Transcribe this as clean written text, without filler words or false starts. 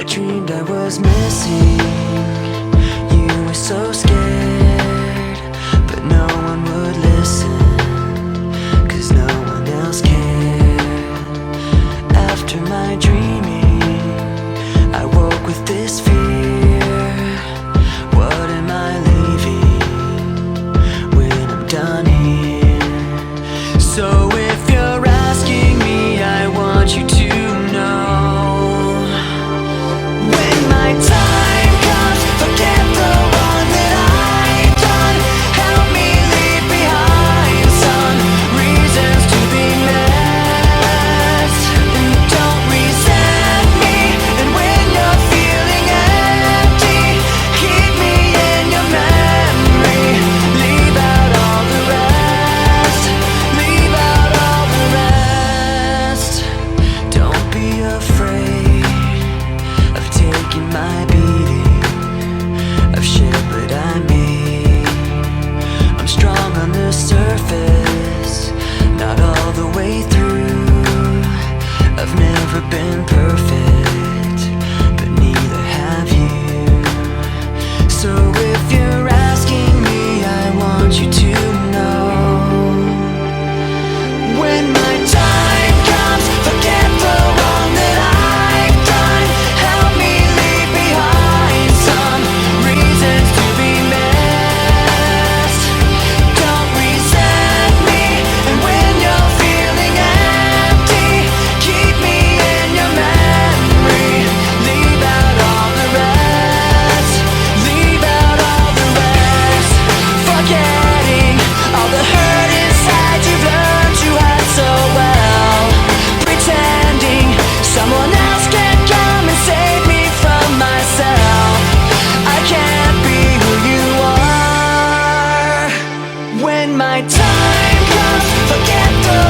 I dreamed I was missing. You were so scared, but no one would listen, 'cause no one else cared. After my dreaming, I woke with this fear. What am I leaving when I'm done here? So if you're asking me, I want you to know, when my time comes, forget the wrong that I've done. Help me leave behind some reasons to be met. And don't resent me, and when you're feeling empty, keep me in your memory. Leave out all the rest. Leave out all the rest. Don't be afraid of taking my beating, of shit that I made. I'm strong on the surface, not all the way through. I've never been perfect, but neither have you. So if you're asking me, I want you to know, when my time comes, forget the wrong that I've done. Help me leave behind some reasons to be missed. Don't resent me, and when you're feeling empty, keep me in your memory. Leave out all the rest. Leave out all the rest. Forgetting all the hurt inside you've learned you had so well. Pretending someone else can come and save me from myself. I can't be who you are. When my time comes, forget the